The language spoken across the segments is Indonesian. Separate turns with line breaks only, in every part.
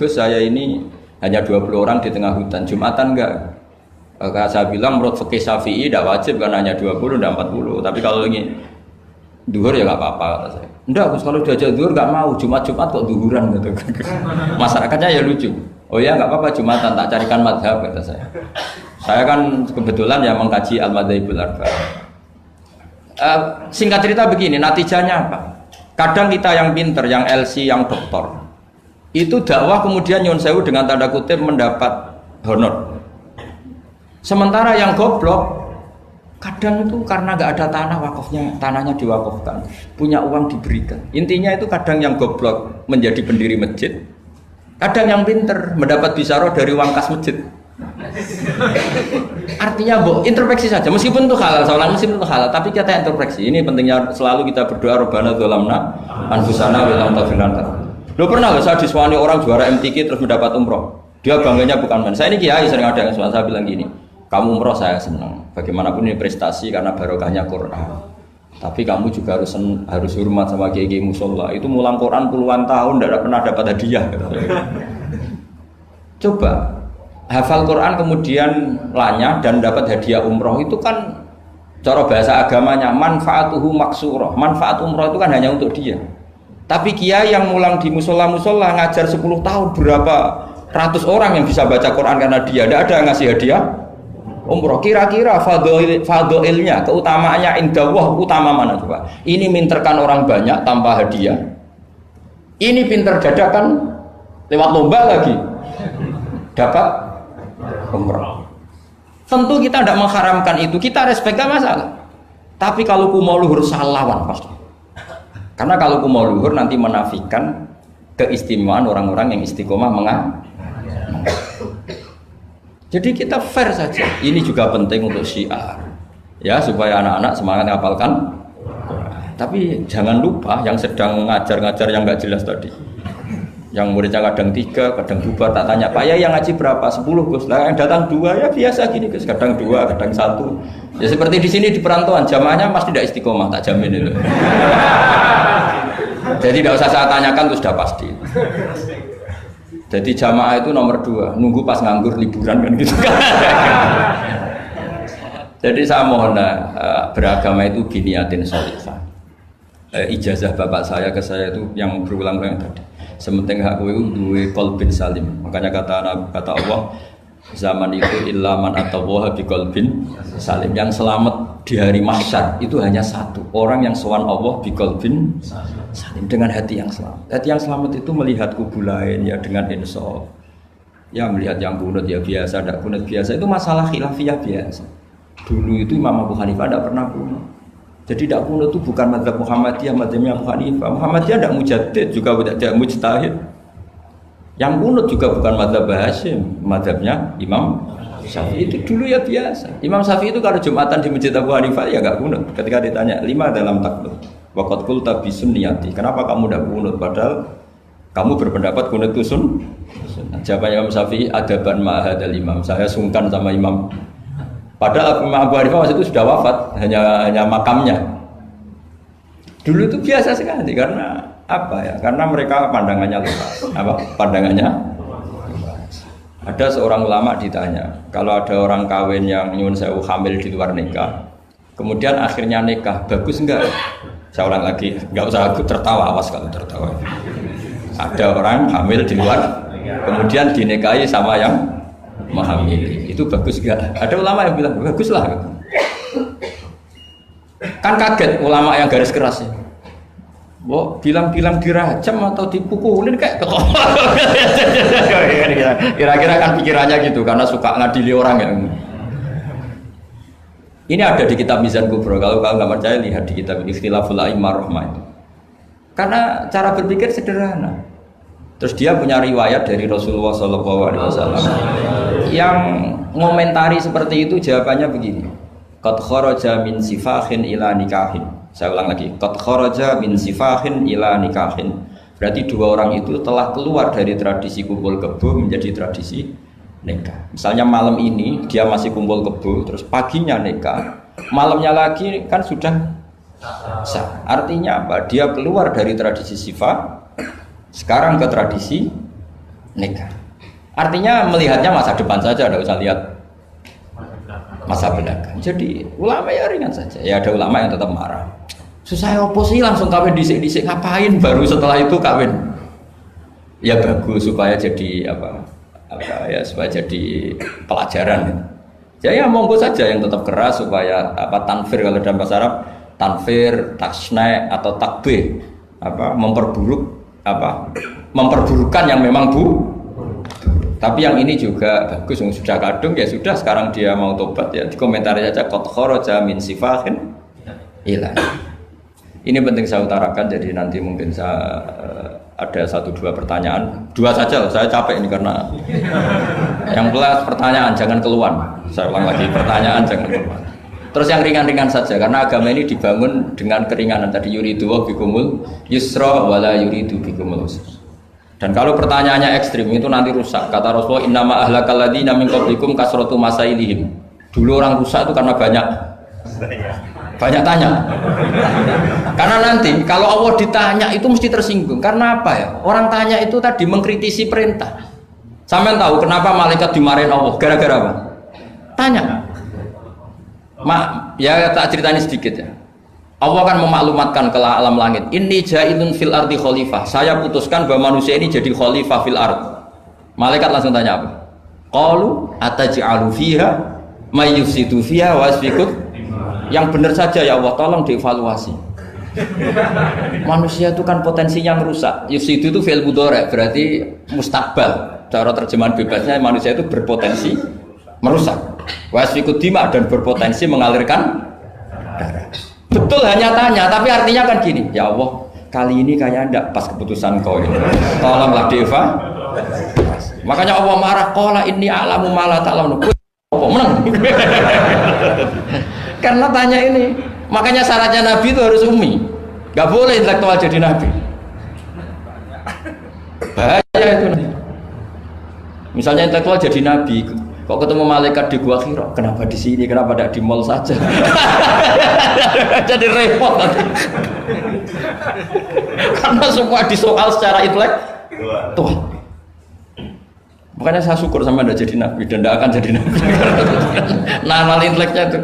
Gus, saya ini hanya 20 orang di tengah hutan, Jumatan enggak? Saya bilang menurut fikih Syafi'i tidak wajib kan hanya 20, tidak 40. Tapi kalau ingin duhur ya nggak apa-apa kata saya. Enggak Gus, kalau diajak duhur nggak mau, Jumat kok duhuran gitu. Masyarakatnya ya lucu. Oh ya nggak apa-apa Jumatan, tak carikan madhab kata saya. Saya kan kebetulan ya mengkaji Al-Madzhabul Arba'. Singkat cerita begini, natijahnya apa? Kadang kita yang pinter, yang LC, yang doktor, itu dakwah kemudian nyun sewu dengan tanda kutip mendapat honor. Sementara yang goblok kadang itu karena nggak ada tanah wakafnya, tanahnya diwakafkan, punya uang diberikan. Intinya itu kadang yang goblok menjadi pendiri masjid, kadang yang pinter mendapat bisyarah dari uang kas masjid. Artinya introspeksi saja, meskipun itu halal, soalnya meskipun itu halal, tapi kita introspeksi. Ini pentingnya selalu kita berdoa Rabbana dzalamna anfusana wa lam taghfir lana. Lo pernah nggak saya disuani orang juara MTQ terus mendapat umroh? Dia bangganya bukan main. Saya ini kiai sering ada yang suami saya bilang gini, kamu umroh saya senang. Bagaimanapun ini prestasi karena barokahnya Quran. Tapi kamu juga harus hormat sama kiai musola. Itu mulang Quran puluhan tahun tidak pernah dapat hadiah. Coba hafal Quran kemudian lanyah dan dapat hadiah umroh itu kan cara bahasa agamanya manfaatuhu maksurah. Manfaat umroh itu kan hanya untuk dia. Tapi kiai yang mulang di musola-musola ngajar 10 tahun berapa ratus orang yang bisa baca Quran karena dia tidak ada yang ngasih hadiah umroh. Kira-kira fadhailnya, keutamaannya indallah utama mana coba? Ini minterkan orang banyak tanpa hadiah. Ini pinter dadakan lewat lomba lagi dapat umroh. Tentu kita tidak mengharamkan itu, kita respect gak masalah. Tapi kalau kumo luhur salah lawan pasti. Karena kalau kumo luhur nanti menafikan keistimewaan orang-orang yang istiqomah Jadi kita fair saja. Ini juga penting untuk syiar, ya supaya anak-anak semangat ngapalkan. Tapi jangan lupa yang sedang ngajar-ngajar yang nggak jelas tadi. Yang muridnya kadang 3, kadang bubar, tak tanya Pak ya yang ngaji berapa? 10 Gus. Lah yang datang 2 ya biasa gini Gus. Kadang 2, kadang 1. Ya seperti di sini di perantauan jamaahnya pasti tidak istiqomah, tak jamin itu. Jadi tidak usah saya tanyakan itu sudah pasti. Jadi jamaah itu nomor 2, nunggu pas nganggur liburan kan gitu kan. Jadi saya mohon beragama itu biniatin sholihah. Ijazah bapak saya ke saya itu yang berulang-ulang tadi. Sementing hak kowe duwe qalbin salim. Makanya kata Allah, zaman itu illa man atawaha biqalbin salim. Yang selamat di hari mahsyar itu hanya satu, orang yang sowan Allah biqalbin salim, dengan hati yang selamat. Hati yang selamat itu melihat kubu lain ya dengan insaf. Ya melihat yang kunut ya biasa, tidak kunut biasa, itu masalah khilafiyah biasa. Dulu itu Imam Abu Hanifah tidak pernah kunut. Jadi tidak kunut itu bukan mazhab Muhammadiyah, mazhabnya Abu Hanifah. Muhammadiyah tidak mujaddid, juga tidak mujtahid. Yang kunut juga bukan mazhab Hasyim, mazhabnya Imam Syafi'i. Itu dulu ya biasa. Imam Syafi'i itu kalau Jumatan di Masjid Abu Hanifah ya enggak kunut. Ketika ditanya 5 dalam takbir, waqad qulta bi sunniyati. Kenapa kamu tidak kunut padahal kamu berpendapat kunut itu sunnah? Jawabannya Imam Syafi'i, adaban ma'hadal imam. Saya sungkan sama imam. Padahal Imam Abu Hanifah waktu itu sudah wafat, hanya makamnya. Dulu itu biasa sekali karena apa ya? Karena mereka pandangannya luas. Apa pandangannya? Ada seorang ulama ditanya, kalau ada orang kawin yang nyuwun sewu hamil di luar nikah, kemudian akhirnya nikah, bagus enggak? Saya ulang lagi, enggak usah aku tertawa, awas kalau tertawa. Ada orang hamil di luar, kemudian dinikahi sama yang menghamili, itu bagus enggak? Ada ulama yang bilang bagus lah. Kan kaget ulama yang garis keras ya. Bilang-bilang dirajam atau dipukulin kayak kira-kira kan pikirannya gitu karena suka ngadili orang ya. Ini ada di kitab Mizan Kubro. Kalau nggak percaya lihat di kitab Ikhtilaful A'immah Rahmah itu. Karena cara berpikir sederhana. Terus dia punya riwayat dari Rasulullah SAW yang ngomentari seperti itu, jawabannya begini. Qad kharaja min sifahin ila nikahin. Saya ulang lagi. Qad kharaja min sifahin ila nikahin. Berarti dua orang itu telah keluar dari tradisi kumpul kebo menjadi tradisi nikah. Misalnya malam ini dia masih kumpul kebo, terus paginya nikah, malamnya lagi kan sudah sah. Artinya apa? Dia keluar dari tradisi sifat, sekarang ke tradisi nikah. Artinya melihatnya masa depan saja, tidak usah lihat masa belakang. Jadi ulama ya ringan saja. Ya ada ulama yang tetap marah. Susah apa sih langsung kawin disik-disik, ngapain baru setelah itu kawin? Ya bagus supaya jadi apa ya, supaya jadi pelajaran. Ya monggo saja yang tetap keras supaya apa tanfir, kalau dalam bahasa Arab tanfir, taksna atau takbih, apa memperburukan yang memang tapi yang ini juga bagus, yang sudah kadung ya sudah, sekarang dia mau tobat ya dikomentari saja qad kharaja min sifahin ilah. Ini penting saya utarakan, jadi nanti mungkin saya ada 1-2 pertanyaan, 2 saja loh, saya capek ini karena yang belas pertanyaan jangan keluar. Saya ulang lagi, pertanyaan jangan keluar. Terus yang ringan-ringan saja, karena agama ini dibangun dengan keringanan. Tadi yuridu bikumul yusra wala yuridu bikumul usra. Dan kalau pertanyaannya ekstrim itu nanti rusak. Kata Rasulullah, innama ahlakal ladzina min qablikum kasratu masailihim. Dulu orang rusak itu karena banyak tanya. Karena nanti kalau Allah ditanya itu mesti tersinggung. Karena apa ya? Orang tanya itu tadi mengkritisi perintah. Sampean tahu kenapa malaikat dimarahin Allah? Gara-gara apa? Tanya. Ya tak ceritanya sedikit ya. Allah kan memaklumatkan ke alam langit, inni ja'ilun fil ardi khalifah. Saya putuskan bahwa manusia ini jadi khalifah fil ard. Malaikat langsung tanya apa? Qalu ataj'alu fiha may yufsidu fiha wa yasfiku. Yang benar saja ya Allah, tolong dievaluasi. Manusia itu kan potensinya merusak. Yufsidu itu fi'il mudhari', berarti mustakbal. Cara terjemahan bebasnya manusia itu berpotensi merusak. Wasfikud dima, dan berpotensi mengalirkan darah. Betul hanya tanya, tapi artinya kan gini, ya Allah, kali ini kayak ndak pas keputusan kau ini. Tolonglah Deva. Makanya Allah marah, qala inni a'lamu ma la ta'lamun. Apa menang? Karena tanya ini. Makanya syaratnya Nabi itu harus ummi. Gak boleh intelektual jadi Nabi. Bahaya itu. Misalnya intelektual jadi Nabi, kok ketemu malaikat di Gua Hira, kenapa di sini, kenapa tidak di mall saja? Jadi repot nanti. Karena semua disoal secara intelektual. Makanya saya syukur sama Anda jadi Nabi dan tidak akan jadi Nabi. Nah, inteleknya itu.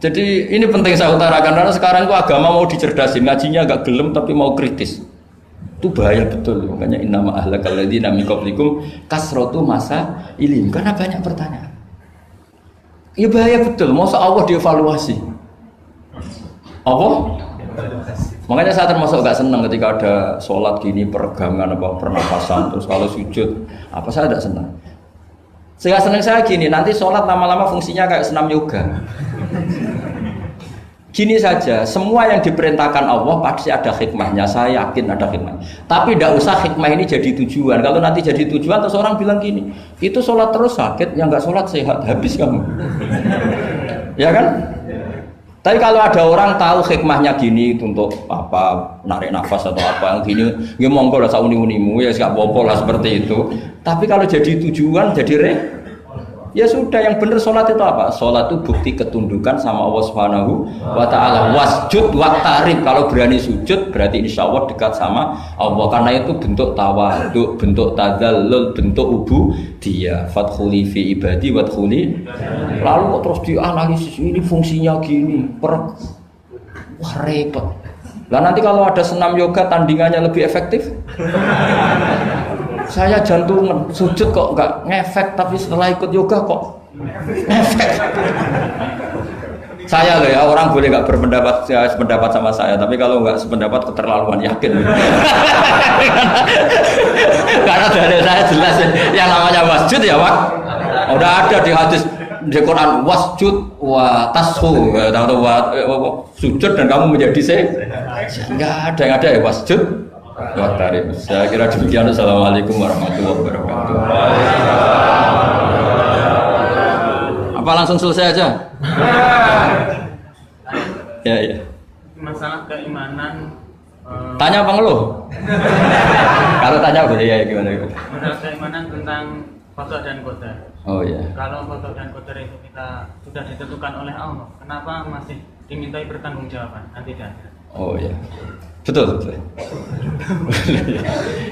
Jadi ini penting saya utarakan, karena sekarang itu agama mau dicerdasin, ngajinya agak gelem tapi mau kritis. Itu bahaya betul. Makanya innama ahlakal ladzina min qablikum kasratu masa ilim, karena banyak pertanyaan. Ya bahaya betul. Masa Allah dievaluasi? Apa? Makanya saya termasuk gak senang ketika ada sholat gini, peregangan apa pernapasan, terus kalau sujud apa, saya tidak senang. Sehingga senang saya gini, nanti sholat lama-lama fungsinya kayak senam yoga. Gini saja, semua yang diperintahkan Allah pasti ada hikmahnya, saya yakin ada hikmah. Tapi tidak usah hikmah ini jadi tujuan. Kalau nanti jadi tujuan, terus orang bilang gini, itu sholat terus sakit, yang nggak sholat sehat, habis kamu. Ya kan? Tapi kalau ada orang tahu hikmahnya gini untuk apa, narik nafas atau apa yang gini, ya monggo lah sauni-unimu, ya nggak apa-apa lah seperti itu. Tapi kalau jadi tujuan, jadi ya sudah, yang benar sholat itu apa? Sholat itu bukti ketundukan sama Allah Subhanahu wa ta'ala. Wasjud waqtarib, kalau berani sujud berarti insya Allah dekat sama Allah. Karena itu bentuk tawaduk, bentuk tadzallul, bentuk ubudiyah. Fadkhuli fi ibadi wadkhuli. Lalu kok terus dianalisis ini fungsinya gini, wah repot. Lah nanti kalau ada senam yoga tandingannya lebih efektif. Saya jantungan, sujud kok nggak ngefek, tapi setelah ikut yoga kok ngefek. Saya loh ya, orang boleh nggak berpendapat sependapat sama saya, tapi kalau nggak sependapat keterlaluan, yakin. Karena dari saya jelas yang namanya wasjud ya Pak, udah ada di hadis di Quran, wasjud wa tashu, atau sujud dan kamu menjadi nggak ada yang ada ya wasjud. Saya kira demikian. Assalamualaikum warahmatullahi wabarakatuh. Apa langsung selesai aja? Ya.
Masalah keimanan.
Tanya apa ngeluh? Kalau tanya boleh ya gimana?
Masalah keimanan tentang qada dan qadar.
Oh ya.
Kalau qada dan qadar itu kita sudah ditentukan oleh Allah, kenapa masih dimintai pertanggungjawaban nanti di akhirat?
Oh ya. Betul, betul.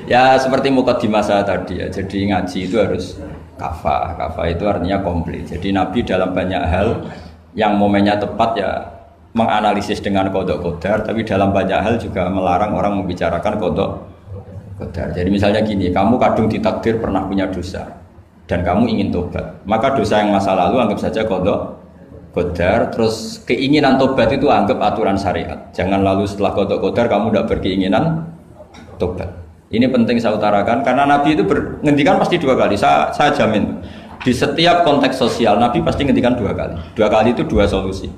Ya seperti mukadimah saya tadi ya. Jadi ngaji itu harus kafah. Kafah itu artinya komplit. Jadi Nabi dalam banyak hal yang momennya tepat ya menganalisis dengan kodok kodar, tapi dalam banyak hal juga melarang orang membicarakan kodok kodar. Jadi misalnya gini, kamu kadung ditakdir pernah punya dosa dan kamu ingin tobat, maka dosa yang masa lalu anggap saja kodok kodar, terus keinginan tobat itu anggap aturan syariat. Jangan lalu setelah kodok kodar kamu tidak berkeinginan tobat. Ini penting saya utarakan karena Nabi itu ngendikan pasti 2 kali. Saya jamin di setiap konteks sosial Nabi pasti ngendikan 2 kali. 2 kali itu 2 solusi.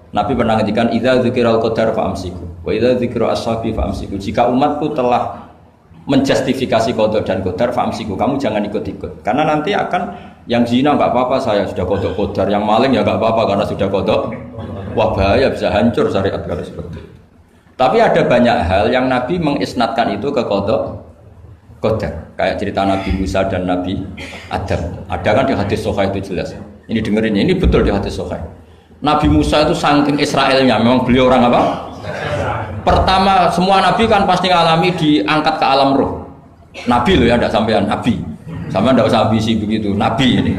Nabi pernah ngendikan idza dzikiral qadar fa'amsiku wa idza dzikra ashabi fa'amsiku. Jika umatku telah menjustifikasi qada dan qadar fa'amsiku, kamu jangan ikut-ikut. Karena nanti akan yang zina enggak apa-apa, saya sudah qada qadar, yang maling ya enggak apa-apa karena sudah qada. Wah bahaya, bisa hancur syariat kalau seperti itu. Tapi ada banyak hal yang Nabi mengisnadkan itu ke qada qadar. Kayak cerita Nabi Musa dan Nabi Adam. Ada kan di hadis Sahih itu jelas. Ini dengerin ya, ini betul di hadis Sahih. Nabi Musa itu saking Israelnya, memang beliau orang apa? Pertama, semua Nabi kan pasti ngalami diangkat ke alam roh. Nabi loh ya, tidak sampean Nabi. Sampean tidak usah ambisi begitu, Nabi ini.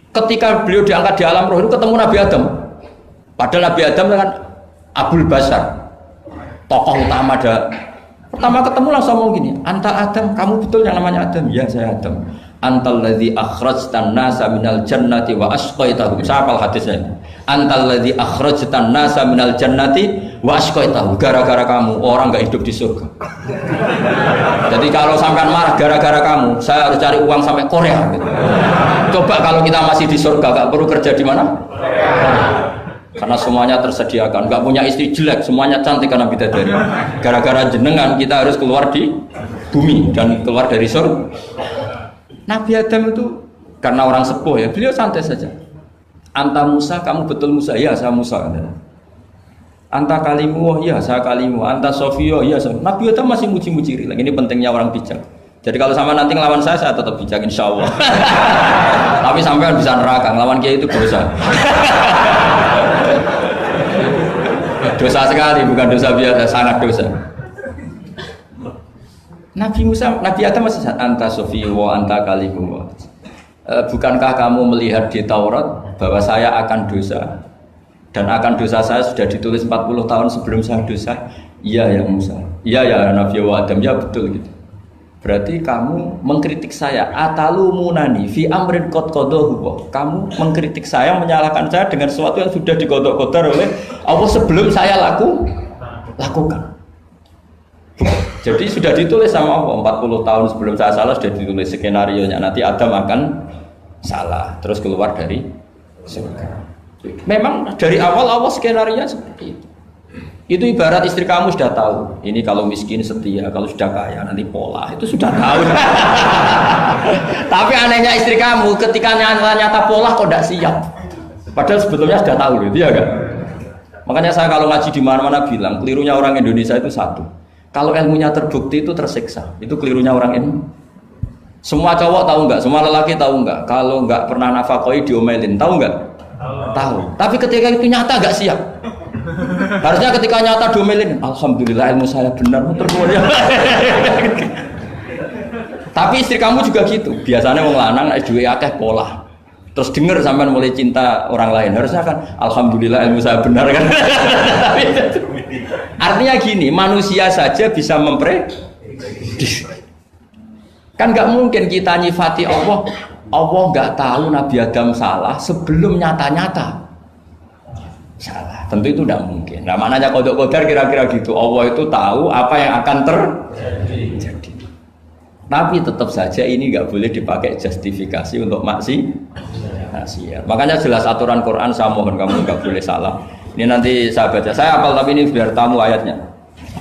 Ketika beliau diangkat di alam roh itu ketemu Nabi Adam. Padahal Nabi Adam kan Abul Basar, tokoh utama ada. Pertama ketemu langsung ngomong gini, anta Adam, kamu betul yang namanya Adam? Ya saya Adam. Antal ladzi akhrajtan nasa minal jannati wa asqaitahum. Saya hafal hadisnya. Antal ladzi akhrajtan nasa minal jannati wa asqaitahum. Gara-gara kamu orang enggak hidup di surga. Jadi kalau sampean marah gara-gara kamu, saya harus cari uang sampai Korea gitu. Coba kalau kita masih di surga enggak perlu kerja di mana? Karena semuanya tersediakan, enggak punya istri jelek, semuanya cantik karena bidadari. Gara-gara jenengan kita harus keluar di bumi dan keluar dari surga. Nabi Adam itu karena orang sepuh ya, beliau santai saja. Anta Musa, kamu betul Musa? Ya, saya Musa. Anta kalimu, ya saya kalimu. Anta Sofio, ya saya. Nabi Adam masih muji-muji rilek. Ini pentingnya orang bijak. Jadi kalau sama nanti ngelawan saya tetap bijak insya Allah. Tapi sampai bisa neraka, ngelawan kiai itu dosa. Dosa sekali, bukan dosa biasa, sangat dosa. Nabi Musa, Nabi Adam masih anta sofi wa anta kalimu. Bukankah kamu melihat di Taurat bahwa saya akan dosa dan akan dosa saya sudah ditulis 40 tahun sebelum saya dosa? Iya ya Musa. Iya ya Nabi Adam, ya betul gitu. Berarti kamu mengkritik saya, atalumunani fi amrin qad qadahu. Kamu mengkritik saya, menyalahkan saya dengan sesuatu yang sudah digodok-godar oleh Allah sebelum saya lakukan. Jadi sudah ditulis sama Allah 40 tahun sebelum saya salah sudah ditulis skenario-nya nanti Adam akan salah terus keluar dari surga. Memang dari awal Allah skenario-nya seperti itu. Itu ibarat istri kamu sudah tahu ini kalau miskin setia, kalau sudah kaya nanti pola, itu sudah tahu. Tapi anehnya istri kamu ketika nyata pola kok tidak siap. Padahal sebetulnya sudah tahu gitu ya kan. Makanya saya kalau ngaji di mana-mana bilang kelirunya orang Indonesia itu satu. Kalau ilmunya terbukti itu tersiksa, itu kelirunya orang ini. Semua cowok tahu enggak? Semua lelaki tahu enggak? Kalau enggak pernah nafakoi diomelin, tahu enggak? Tahu. Tapi ketika itu nyata enggak siap. Harusnya ketika nyata diomelin, alhamdulillah ilmu saya benar, terkeluarnya. Tapi istri kamu juga gitu. Biasanya wong lanang duwe akeh pola. Terus dengar sampean mulai cinta orang lain, harusnya kan alhamdulillah ilmu saya benar kan. Artinya gini, manusia saja bisa memprediksi. Kan nggak mungkin kita nyifati Allah nggak tahu Nabi Adam salah sebelum nyata-nyata salah. Tentu itu tidak mungkin. Nah maknanya kodok kodar kira-kira gitu. Allah itu tahu apa yang akan terjadi. Tapi tetap saja ini nggak boleh dipakai justifikasi untuk maksiat. Makanya jelas aturan Quran, saya mohon kamu nggak boleh salah. Ini nanti saya baca. Saya hafal tapi ini biar tamu ayatnya.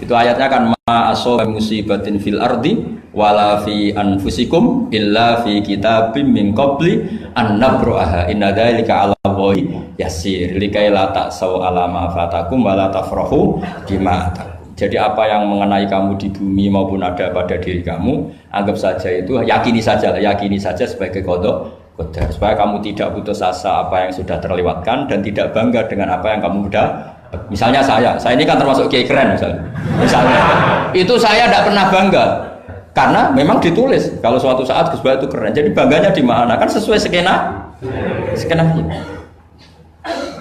Itu ayatnya kan ma asoba musibatin fil ardi wala fi anfusikum illa fi kitabim min qabli an nabraha inna dzalika 'ala Allahi yasir likai la ta'sau 'ala ma fatakum wala tafrahu bima atakum. Jadi apa yang mengenai kamu di bumi maupun ada pada diri kamu, anggap saja itu yakini saja sebagai qada qadar, supaya kamu tidak putus asa apa yang sudah terlewatkan dan tidak bangga dengan apa yang kamu udah. Misalnya saya ini kan termasuk kiai keren misalnya itu saya tidak pernah bangga karena memang ditulis kalau suatu saat Gus Bahat itu keren, jadi bangganya di mana kan sesuai skenanya.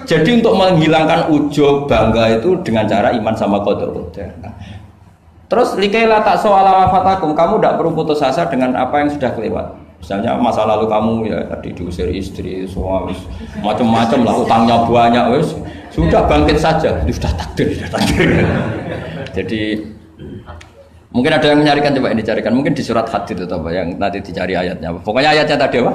Jadi untuk menghilangkan ujub bangga itu dengan cara iman sama qadar. Terus likaila tak soal wafatakum, kamu tidak perlu putus asa dengan apa yang sudah kelewat. Misalnya masa lalu kamu ya tadi diusir istri, suami, macam-macam lah, utangnya banyak, wes sudah bangkit saja, itu sudah takdir. Jadi mungkin ada yang menyarikan, coba ini dicarikan, mungkin di surat Hadid itu apa yang nanti dicari ayatnya. Pokoknya ayatnya tadi apa?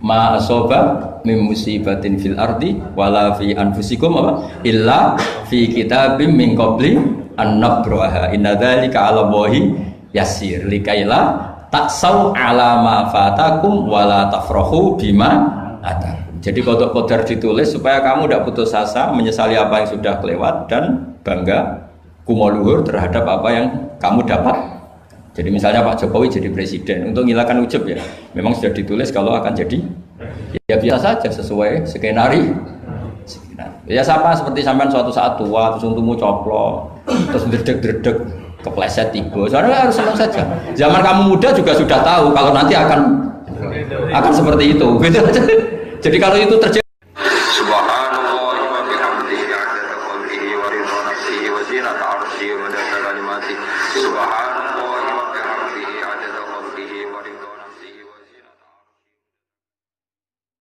Ma asoba min musibatin fil ardi wala fi anfusikum apa? Illa fi kitabim min qabli an nabraha. Inna dzalika 'ala Allahi yasir. Likaila taksau 'ala ma fatakum wala tafrahu bima atakum. Jadi qadar ditulis supaya kamu tidak putus asa, menyesali apa yang sudah kelewat dan bangga kumoluhur terhadap apa yang kamu dapat. Jadi misalnya Pak Jokowi jadi presiden, untuk menghilangkan ujub ya, memang sudah ditulis kalau akan jadi, ya biasa saja sesuai skenario. Ya sama seperti sampean suatu saat tua, terus untungmu coplok, terus dredeg-dredeg, kepleset tiba. Soalnya harus senang saja. Zaman kamu muda juga sudah tahu kalau nanti akan seperti itu. Gitu. Jadi kalau itu terjadi